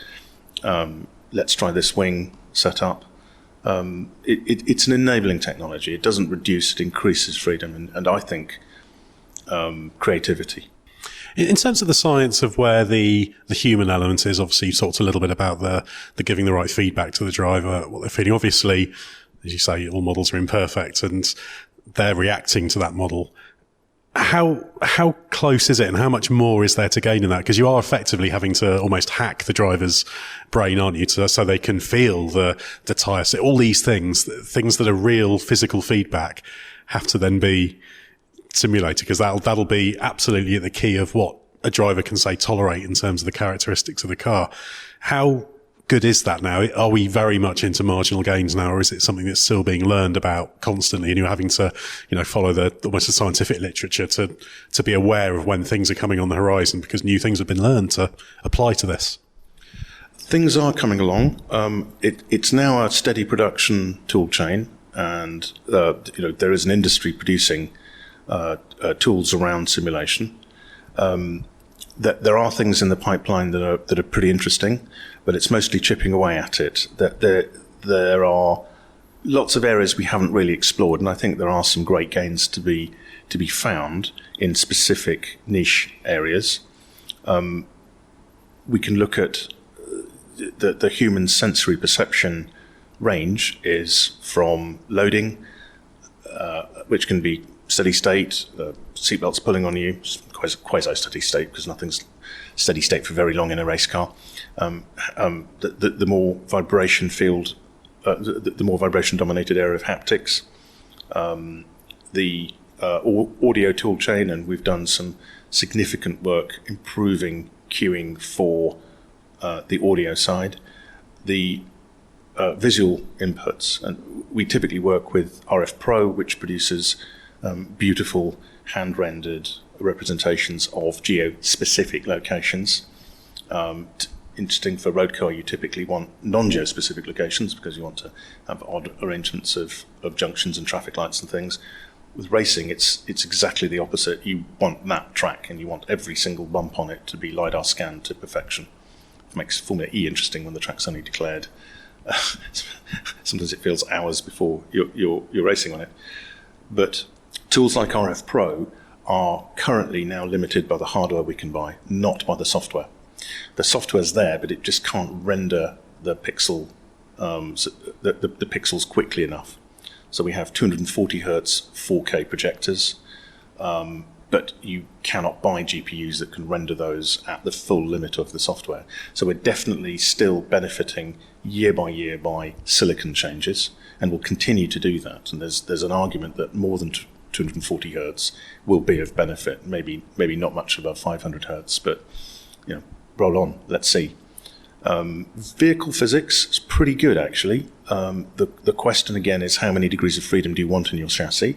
let's try this wing setup. It's an enabling technology. It doesn't reduce, it increases freedom and I think creativity. In terms of the science of where the human element is, obviously you talked a little bit about the giving the right feedback to the driver, what they're feeling. Obviously, as you say, all models are imperfect and they're reacting to that model. How close is it and how much more is there to gain in that? Because you are effectively having to almost hack the driver's brain, aren't you? So they can feel the tyre. So all these things that are real physical feedback have to then be simulated, because that'll be absolutely at the key of what a driver can say tolerate in terms of the characteristics of the car. How good is that now? Are we very much into marginal gains now, or is it something that's still being learned about constantly and you're having to, follow almost the scientific literature to be aware of when things are coming on the horizon because new things have been learned to apply to this? Things are coming along. It's now a steady production tool chain, and there is an industry producing tools around simulation. That there are things in the pipeline that are pretty interesting, but it's mostly chipping away at it. That there are lots of areas we haven't really explored, and I think there are some great gains to be found in specific niche areas. We can look at the human sensory perception range is from loading, which can be steady state, seatbelts pulling on you, quasi-steady state because nothing's steady state for very long in a race car. The more vibration field, the more vibration-dominated area of haptics, the audio tool chain, and we've done some significant work improving queuing for the audio side, the visual inputs, and we typically work with RF Pro, which produces beautiful hand-rendered representations of geo-specific locations. Interesting for road car, you typically want non-geo-specific locations because you want to have odd arrangements of junctions and traffic lights and things. With racing, it's exactly the opposite. You want that track and you want every single bump on it to be LiDAR scanned to perfection. It makes Formula E interesting when the track's only declared. Sometimes it feels hours before you're racing on it. But tools like RF Pro are currently now limited by the hardware we can buy, not by the software. The software's there, but it just can't render the pixel, the pixels quickly enough. So we have 240 hertz 4K projectors, but you cannot buy GPUs that can render those at the full limit of the software. So we're definitely still benefiting year by year by silicon changes, and will continue to do that. And there's an argument that more than 240 hertz will be of benefit, maybe not much above 500 hertz, but roll on, let's see. Vehicle physics is pretty good, actually. The question again is how many degrees of freedom do you want in your chassis?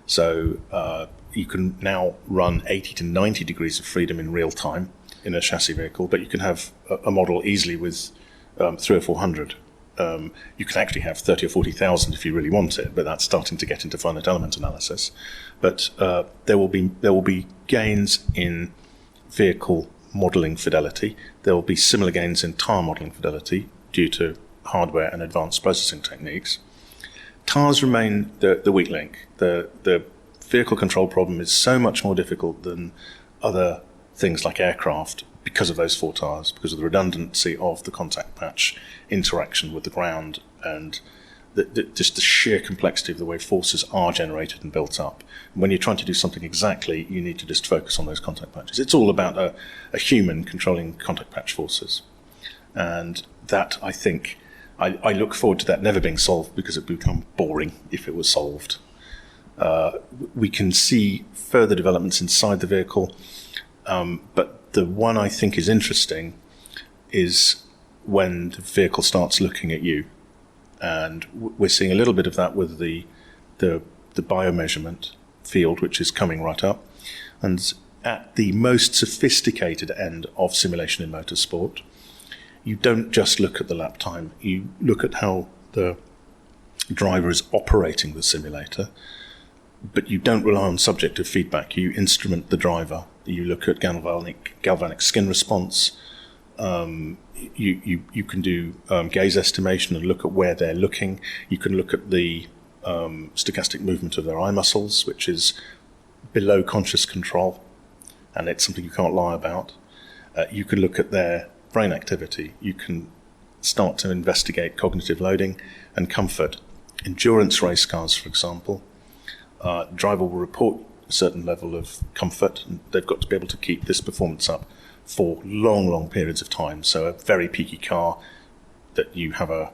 So you can now run 80 to 90 degrees of freedom in real time in a chassis vehicle, but you can have a model easily with 300 or 400. You can actually have 30 or 40,000 if you really want it, but that's starting to get into finite element analysis. But there will be gains in vehicle modelling fidelity. There will be similar gains in tyre modelling fidelity due to hardware and advanced processing techniques. Tyres remain the weak link. The vehicle control problem is so much more difficult than other things like aircraft because of those 4 tyres, because of the redundancy of the contact patch interaction with the ground, and just the sheer complexity of the way forces are generated and built up. When you're trying to do something exactly, you need to just focus on those contact patches. It's all about a human controlling contact patch forces. And that, I think, I look forward to that never being solved, because it would become boring if it was solved. We can see further developments inside the vehicle, but the one I think is interesting is when the vehicle starts looking at you. And we're seeing a little bit of that with the biomeasurement field, which is coming right up. And at the most sophisticated end of simulation in motorsport, you don't just look at the lap time. You look at how the driver is operating the simulator, but you don't rely on subjective feedback. You instrument the driver. You look at galvanic skin response. You can do gaze estimation and look at where they're looking. You can look at the stochastic movement of their eye muscles, which is below conscious control, and it's something you can't lie about. You can look at their brain activity. You can start to investigate cognitive loading and comfort. Endurance race cars, for example, driver will report a certain level of comfort, and they've got to be able to keep this performance up for long periods of time. So a very peaky car that you have a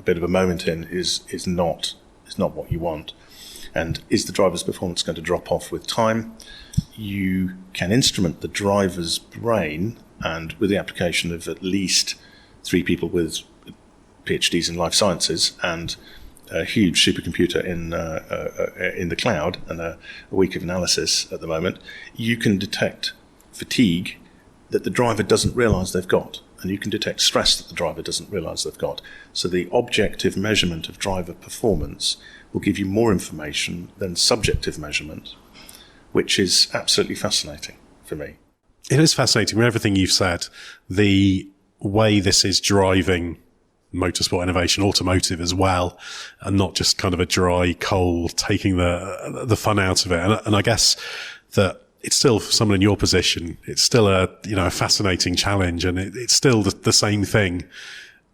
bit of a moment in is not what you want. And is the driver's performance going to drop off with time? You can instrument the driver's brain, and with the application of at least 3 people with PhDs in life sciences and a huge supercomputer in the cloud and a week of analysis at the moment, you can detect fatigue that the driver doesn't realise they've got, and you can detect stress that the driver doesn't realise they've got. So the objective measurement of driver performance will give you more information than subjective measurement, which is absolutely fascinating for me. It is fascinating with everything you've said, the way this is driving motorsport innovation, automotive as well, and not just kind of a dry coal taking the fun out of it. And I guess that it's still, for someone in your position, it's still a fascinating challenge, and it's still the same thing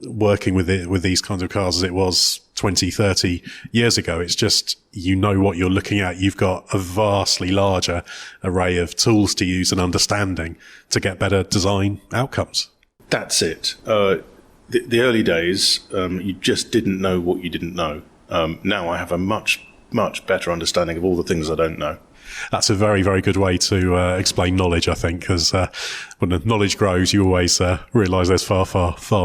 working with these kinds of cars as it was 20, 30 years ago. It's just, what you're looking at. You've got a vastly larger array of tools to use and understanding to get better design outcomes. That's it. The early days, you just didn't know what you didn't know. Now I have a much better understanding of all the things I don't know. That's a very, very good way to explain knowledge, I think, because when the knowledge grows, you always realise there's far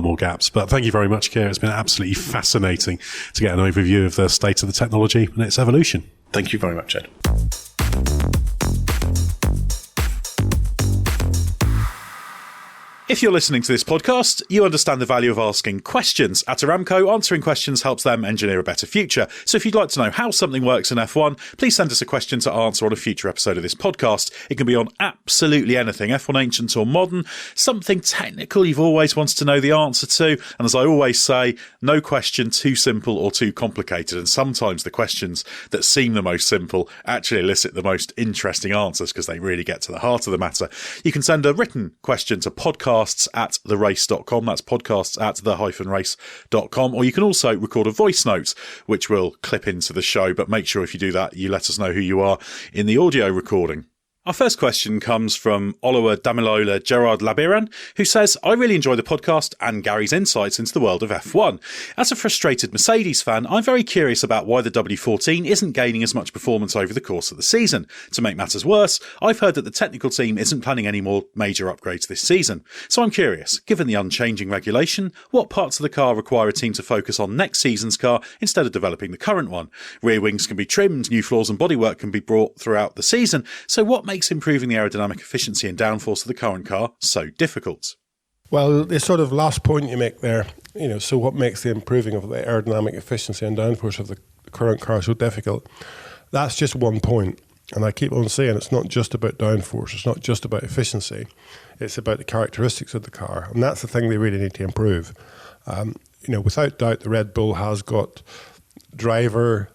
more gaps. But thank you very much, Kia. It's been absolutely fascinating to get an overview of the state of the technology and its evolution. Thank you very much, Ed. If you're listening to this podcast, you understand the value of asking questions. At Aramco, answering questions helps them engineer a better future. So if you'd like to know how something works in F1, please send us a question to answer on a future episode of this podcast. It can be on absolutely anything, F1 ancient or modern, something technical you've always wanted to know the answer to. And as I always say, no question too simple or too complicated. And sometimes the questions that seem the most simple actually elicit the most interesting answers because they really get to the heart of the matter. You can send a written question to podcasts@therace.com. That's podcasts@the-race.com. Or you can also record a voice note, which will clip into the show. But make sure if you do that, you let us know who you are in the audio recording. Our first question comes from Oluwa Damilola Gerard Labiran, who says, I really enjoy the podcast and Gary's insights into the world of F1. As a frustrated Mercedes fan, I'm very curious about why the W14 isn't gaining as much performance over the course of the season. To make matters worse, I've heard that the technical team isn't planning any more major upgrades this season. So I'm curious, given the unchanging regulation, what parts of the car require a team to focus on next season's car instead of developing the current one? Rear wings can be trimmed, new floors and bodywork can be brought throughout the season, so what makes improving the aerodynamic efficiency and downforce of the current car so difficult? Well, the sort of last point you make there, so what makes the improving of the aerodynamic efficiency and downforce of the current car so difficult? That's just one point. And I keep on saying it's not just about downforce, it's not just about efficiency, it's about the characteristics of the car. And that's the thing they really need to improve. Without doubt, the Red Bull has got driver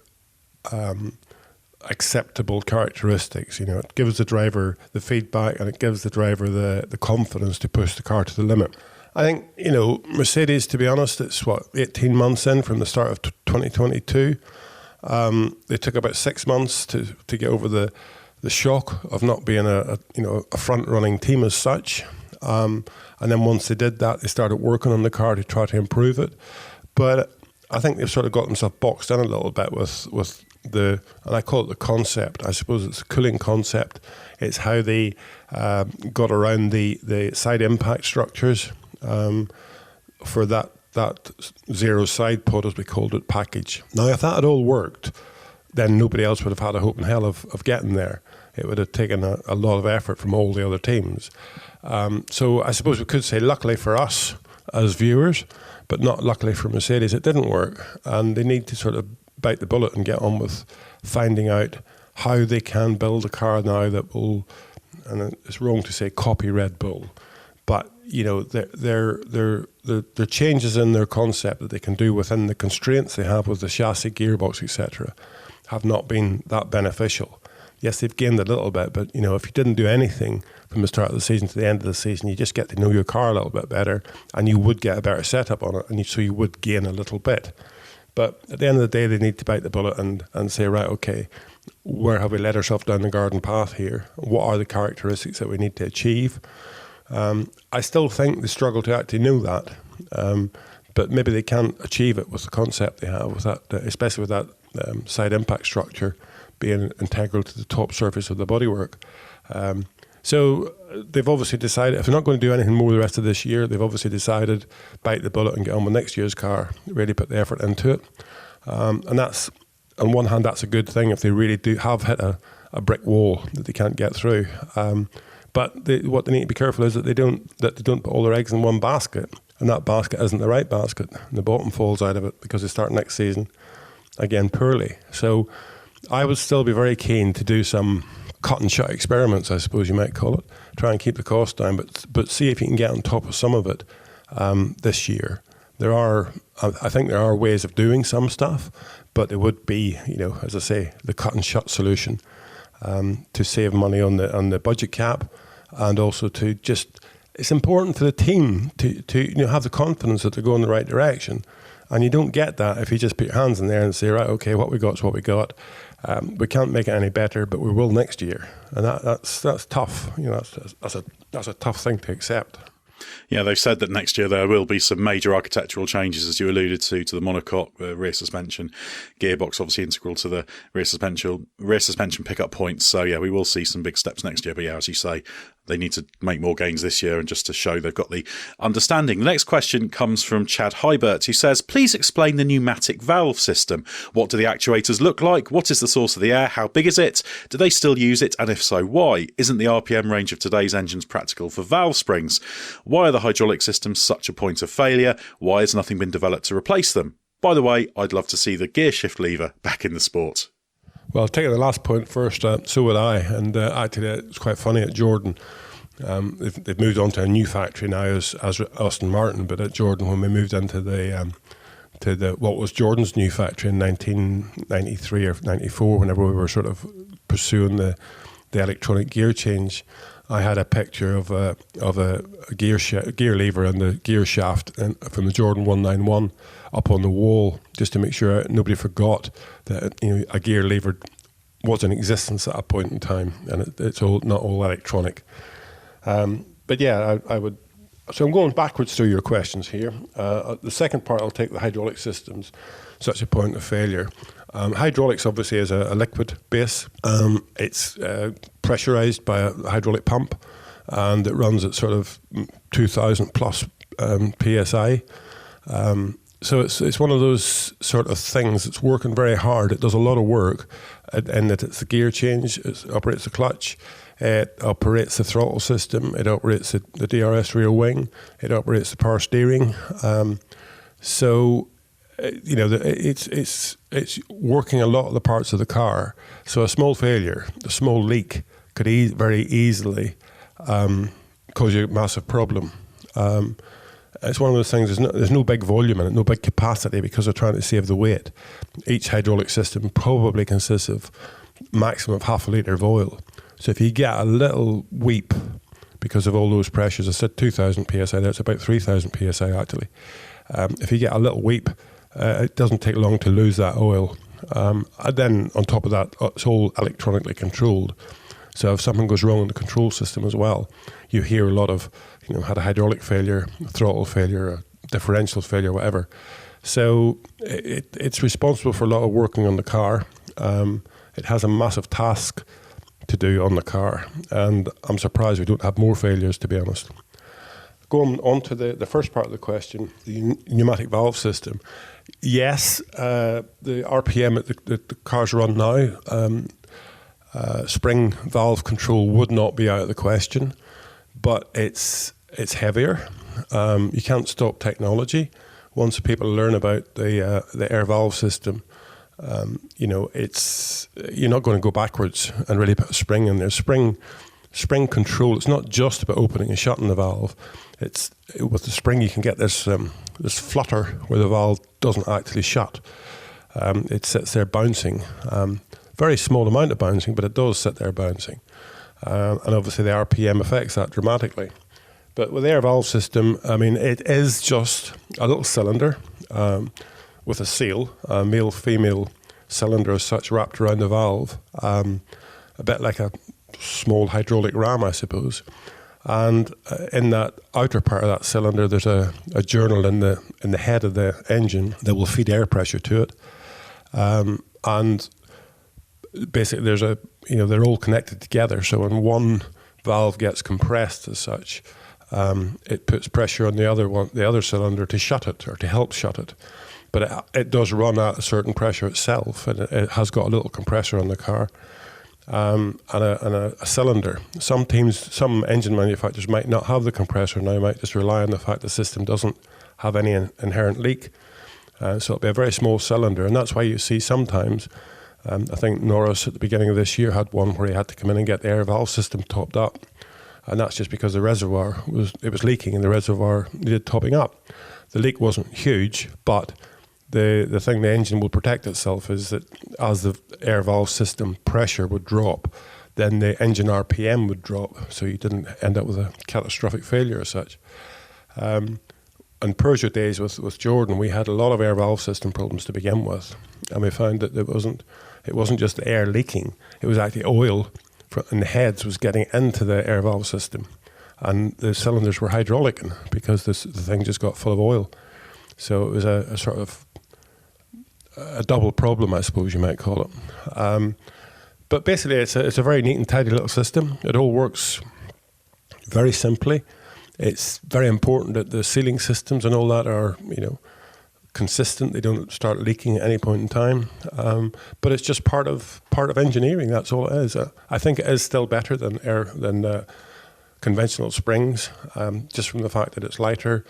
acceptable characteristics. It gives the driver the feedback and it gives the driver the confidence to push the car to the limit. I think, Mercedes, to be honest, it's 18 months in from the start of 2022. They took about 6 months to get over the shock of not being a front-running team as such. And then once they did that, they started working on the car to try to improve it. But I think they've sort of got themselves boxed in a little bit with and I call it the concept. I suppose it's a cooling concept. It's how they got around the side impact structures for that zero side pod, as we called it, package. Now, if that had all worked, then nobody else would have had a hope in hell of getting there. It would have taken a lot of effort from all the other teams. So I suppose we could say, luckily for us as viewers, but not luckily for Mercedes, it didn't work. And they need to sort of bite the bullet and get on with finding out how they can build a car now that will, and it's wrong to say copy Red Bull, but the changes in their concept that they can do within the constraints they have with the chassis, gearbox, etc., have not been that beneficial. Yes, they've gained a little bit, but if you didn't do anything from the start of the season to the end of the season, you just get to know your car a little bit better, and you would get a better setup on it, and so you would gain a little bit. But at the end of the day, they need to bite the bullet and say, right, okay, where have we led ourselves down the garden path here? What are the characteristics that we need to achieve? I still think they struggle to actually know that, but maybe they can't achieve it with the concept they have, with that, especially with that side impact structure being integral to the top surface of the bodywork. So they've obviously decided, if they're not going to do anything more the rest of this year, they've obviously decided, bite the bullet and get on with next year's car, really put the effort into it. And that's, on one hand, that's a good thing if they really do have hit a brick wall that they can't get through. But what they need to be careful is that they don't put all their eggs in one basket, and that basket isn't the right basket. And the bottom falls out of it because they start next season again poorly. So I would still be very keen to do some cut and shut experiments, I suppose you might call it. Try and keep the cost down, but see if you can get on top of some of it this year. I think there are ways of doing some stuff, but it would be, as I say, the cut and shut solution to save money on the budget cap, and also to just, it's important for the team to have the confidence that they're going in the right direction. And you don't get that if you just put your hands in there and say, right, okay, what we got is what we got. We can't make it any better, but we will next year. And that's tough. That's a tough thing to accept. Yeah, they've said that next year there will be some major architectural changes, as you alluded to the monocoque, rear suspension, gearbox, obviously integral to the rear suspension pickup points. So yeah, we will see some big steps next year. But yeah, as you say, they need to make more gains this year, and just to show they've got the understanding. The next question comes from Chad Hybert, who says, please explain the pneumatic valve system. What do the actuators look like? What is the source of the air? How big is it? Do they still use it? And if so, why? Isn't the RPM range of today's engines practical for valve springs? Why are the hydraulic systems such a point of failure? Why has nothing been developed to replace them? By the way, I'd love to see the gear shift lever back in the sport. Well, taking the last point first, so would I. And actually, it's quite funny at Jordan. They've moved on to a new factory now as Aston Martin, but at Jordan, when we moved into what was Jordan's new factory in 1993 or 94, whenever we were sort of pursuing the electronic gear change, I had a picture of a gear lever and the gear shaft from the Jordan 191 up on the wall, just to make sure nobody forgot that a gear lever was in existence at a point in time, and it's not all electronic. But yeah, I would. So I'm going backwards through your questions here. The second part, I'll take the hydraulic systems, such a point of failure. Hydraulics obviously is a liquid base. It's pressurized by a hydraulic pump, and it runs at sort of 2,000 plus psi. So it's one of those sort of things that's working very hard. It does a lot of work, in that it's the gear change, it operates the clutch, it operates the throttle system, it operates the DRS rear wing, it operates the power steering. It's working a lot of the parts of the car. So a small failure, a small leak could very easily cause you a massive problem. It's one of those things, there's no big volume in it, no big capacity, because they're trying to save the weight. Each hydraulic system probably consists of maximum of half a litre of oil. So if you get a little weep because of all those pressures, I said 2,000 psi there, it's about 3,000 psi actually. If you get a little weep, it doesn't take long to lose that oil. And then on top of that, it's all electronically controlled. So if something goes wrong in the control system as well, you hear a lot of, had a hydraulic failure, a throttle failure, a differential failure, whatever. So it's responsible for a lot of working on the car. It has a massive task to do on the car, and I'm surprised we don't have more failures, to be honest. Going on to the first part of the question, the pneumatic valve system. Yes, the RPM that the cars run now, spring valve control would not be out of the question, but it's heavier. You can't stop technology. Once people learn about the air valve system, you're not going to go backwards and really put a spring in there. Spring control. It's not just about opening and shutting the valve. It's with the spring you can get this flutter where the valve doesn't actually shut. It sits there bouncing. Very small amount of bouncing, but it does sit there bouncing. And obviously the RPM affects that dramatically. But with the air valve system, it is just a little cylinder with a seal, a male-female cylinder as such wrapped around the valve, a bit like a small hydraulic ram, I suppose. And in that outer part of that cylinder, there's a journal in the head of the engine that will feed air pressure to it. And basically, they're all connected together. So when one valve gets compressed as such, it puts pressure on the other cylinder to shut it or to help shut it. But it does run at a certain pressure itself, and it has got a little compressor on the car and a cylinder. Some engine manufacturers might not have the compressor now, might just rely on the fact the system doesn't have any inherent leak. So it'll be a very small cylinder, and that's why you see sometimes, I think Norris at the beginning of this year had one where he had to come in and get the air valve system topped up. And that's just because the reservoir was leaking and the reservoir needed topping up. The leak wasn't huge, but the thing the engine will protect itself is that as the air valve system pressure would drop, then the engine RPM would drop, so you didn't end up with a catastrophic failure as such. In Peugeot days with Jordan, we had a lot of air valve system problems to begin with, and we found that it wasn't just the air leaking; it was actually oil in the heads was getting into the air valve system, and the cylinders were hydraulic because the thing just got full of oil. So it was a sort of a double problem, I suppose you might call it. But basically, it's a very neat and tidy little system. It all works very simply. It's very important that the sealing systems and all that are, consistent. They don't start leaking at any point in time. But it's just part of engineering. That's all it is. I think it is still better than conventional springs, just from the fact that it's lighter.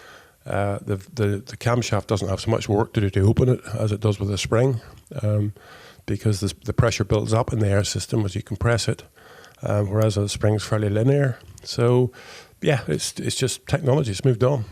The camshaft doesn't have so much work to do to open it as it does with a spring, because the pressure builds up in the air system as you compress it, whereas the spring's fairly linear. So, yeah, it's just technology. It's moved on.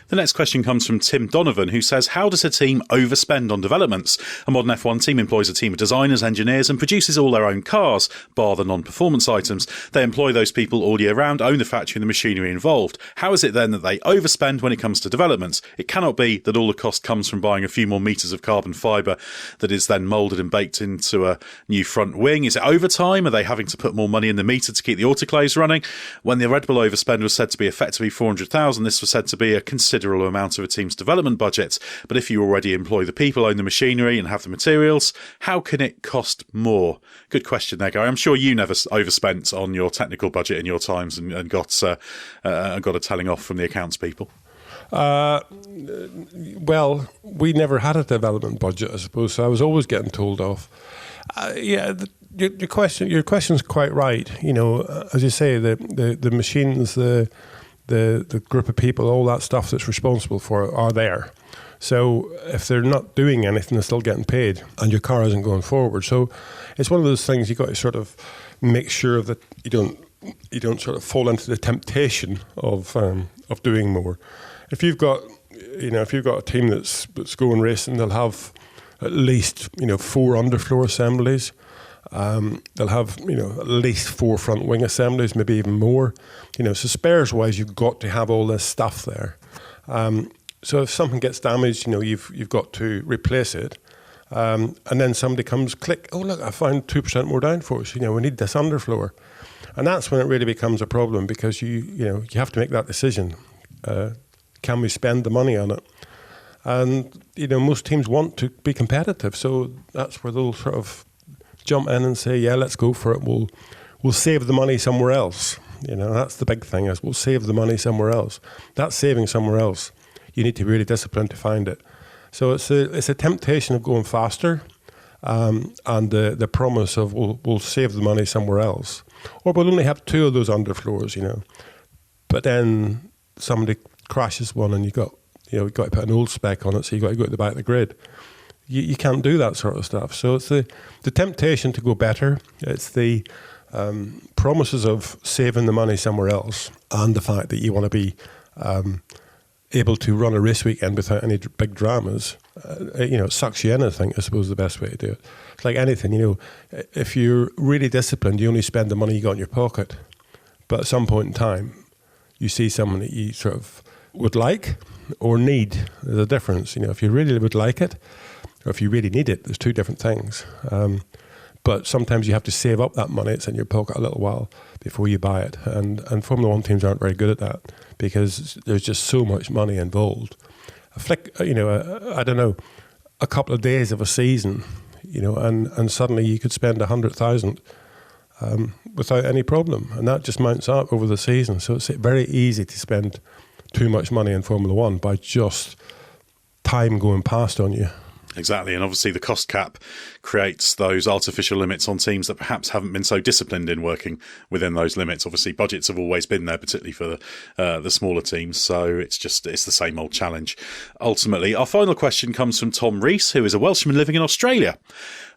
The next question comes from Tim Donovan, who says, how does a team overspend on developments? A modern F1 team employs a team of designers, engineers, and produces all their own cars, bar the non-performance items. They employ those people all year round, own the factory and the machinery involved. How is it then that they overspend when it comes to developments? It cannot be that all the cost comes from buying a few more metres of carbon fibre that is then moulded and baked into a new front wing. Is it overtime? Are they having to put more money in the meter to keep the autoclaves running? When the Red Bull overspend was said to be effectively 400,000, this was said to be a considerable amount of a team's development budget. But if you already employ the people, own the machinery and have the materials, how can it cost more? Good question there, Gary. I'm sure you never overspent on your technical budget in your times and got a telling off from the accounts people. Well, we never had a development budget, I suppose, so I was always getting told off. Your question's quite right. As you say, the machines, the group of people, all that stuff that's responsible for it are there. So if they're not doing anything, they're still getting paid, and your car isn't going forward. So it's one of those things you've got to sort of make sure that you don't sort of fall into the temptation of doing more. If you've got a team that's going racing, they'll have at least 4 underfloor assemblies, They'll have, at least 4 front wing assemblies, maybe even more. So spares-wise, you've got to have all this stuff there. So if something gets damaged, you've got to replace it. And then somebody comes, click, oh, look, I found 2% more downforce. We need this underfloor. And that's when it really becomes a problem, because you have to make that decision. Can we spend the money on it? And, most teams want to be competitive. So that's where they'll sort of jump in and say, yeah, let's go for it. We'll save the money somewhere else. That's the big thing, is we'll save the money somewhere else. That's saving somewhere else. You need to be really disciplined to find it. So it's a temptation of going faster, and the promise of we'll save the money somewhere else. Or we'll only have 2 of those underfloors, But then somebody crashes one and you've got to put an old spec on it, so you've got to go to the back of the grid. You can't do that sort of stuff. So it's the temptation to go better. It's the promises of saving the money somewhere else, and the fact that you want to be able to run a race weekend without any big dramas. It sucks you in, I think, I suppose, the best way to do it. It's like anything, if you're really disciplined, you only spend the money you got in your pocket. But at some point in time, you see someone that you sort of would like or need. There's a difference. If you really would like it, or if you really need it, there's 2 different things. But sometimes you have to save up that money. It's in your pocket a little while before you buy it. And Formula 1 teams aren't very good at that, because there's just so much money involved. I don't know, a couple of days of a season, and suddenly you could spend 100,000 without any problem. And that just mounts up over the season. So it's very easy to spend too much money in Formula 1 by just time going past on you. Exactly, and obviously the cost cap creates those artificial limits on teams that perhaps haven't been so disciplined in working within those limits. Obviously, budgets have always been there, particularly for the smaller teams, so it's the same old challenge. Ultimately, our final question comes from Tom Rees, who is a Welshman living in Australia.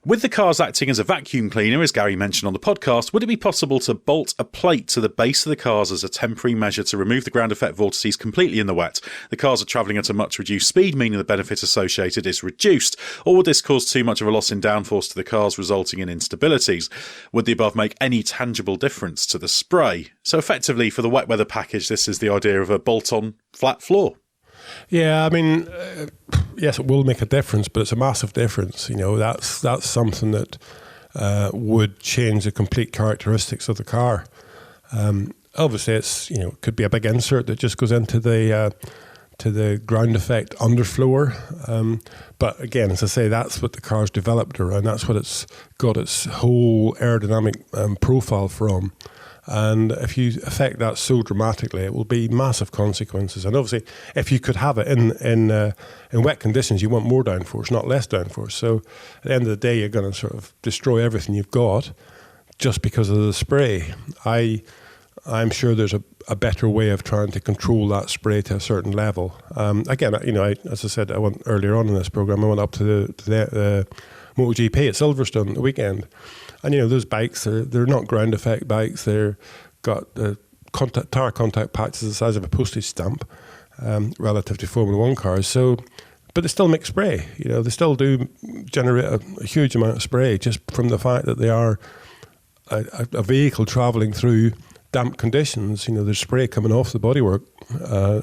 With the cars acting as a vacuum cleaner, as Gary mentioned on the podcast, would it be possible to bolt a plate to the base of the cars as a temporary measure to remove the ground effect vortices completely in the wet? The cars are travelling at a much reduced speed, meaning the benefit associated is reduced. Or would this cause too much of a loss in downforce to the cars, resulting in instabilities? Would the above make any tangible difference to the spray? So effectively, for the wet weather package, this is the idea of a bolt-on flat floor. Yeah, I mean, yes, it will make a difference, but it's a massive difference. That's something that would change the complete characteristics of the car. Obviously, it could be a big insert that just goes into the ground effect underfloor. But again, as I say, that's what the car's developed around. That's what it's got its whole aerodynamic profile from. And if you affect that so dramatically, it will be massive consequences. And obviously, if you could have it in wet conditions, you want more downforce, not less downforce. So at the end of the day, you're going to sort of destroy everything you've got just because of the spray. I'm sure there's a better way of trying to control that spray to a certain level. Again, as I said, I went earlier on in this program, I went up to the MotoGP at Silverstone the weekend. And, those bikes, they're not ground effect bikes. They've got tire contact patches the size of a postage stamp relative to Formula 1 cars. So, but they still make spray. They still do generate a huge amount of spray just from the fact that they are a vehicle travelling through damp conditions. There's spray coming off the bodywork,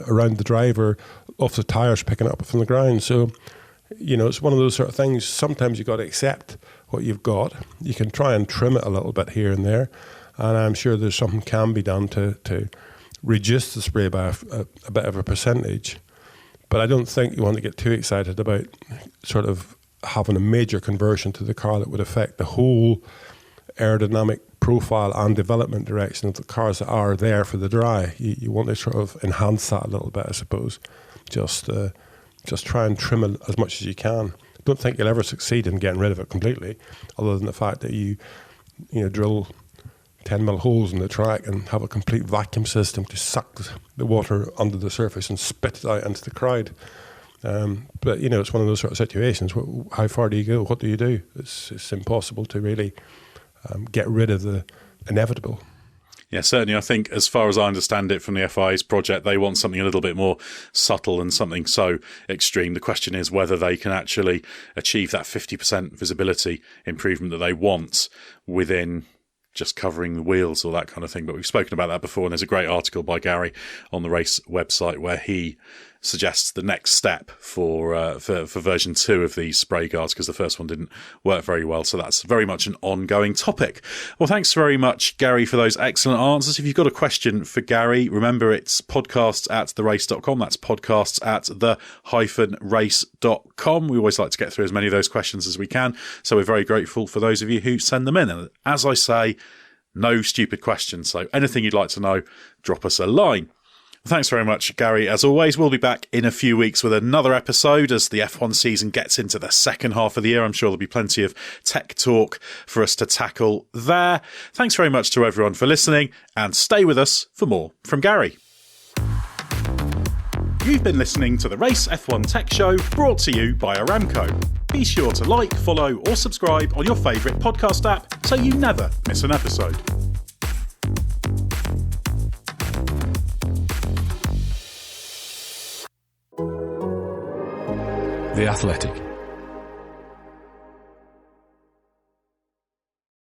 around the driver, off the tyres picking up from the ground. So, it's one of those sort of things. Sometimes you've got to accept what you've got. You can try and trim it a little bit here and there, and I'm sure there's something can be done to reduce the spray by a bit of a percentage. But I don't think you want to get too excited about sort of having a major conversion to the car that would affect the whole aerodynamic profile and development direction of the cars that are there for the dry. You want to sort of enhance that a little bit, I suppose. Just try and trim it as much as you can. Don't think you'll ever succeed in getting rid of it completely, other than the fact that you drill 10mm holes in the track and have a complete vacuum system to suck the water under the surface and spit it out into the crowd. But it's one of those sort of situations. How far do you go? What do you do? It's impossible to really get rid of the inevitable. Yeah, certainly. I think, as far as I understand it from the FIA's project, they want something a little bit more subtle and something so extreme. The question is whether they can actually achieve that 50% visibility improvement that they want within just covering the wheels or that kind of thing. But we've spoken about that before, and there's a great article by Gary on the race website where he suggests the next step for version 2 of these spray guards, because the first one didn't work very well. So that's very much an ongoing topic. Well, thanks very much, Gary, for those excellent answers. If you've got a question for Gary, remember it's podcasts@therace.com. That's podcasts@the-race.com. We always like to get through as many of those questions as we can. So we're very grateful for those of you who send them in. And as I say, no stupid questions. So anything you'd like to know, drop us a line. Thanks very much, Gary. As always, we'll be back in a few weeks with another episode as the F1 season gets into the second half of the year. I'm sure there'll be plenty of tech talk for us to tackle there. Thanks very much to everyone for listening, and stay with us for more from Gary. You've been listening to the Race F1 Tech Show, brought to you by Aramco. Be sure to like, follow or subscribe on your favourite podcast app so you never miss an episode. The Athletic.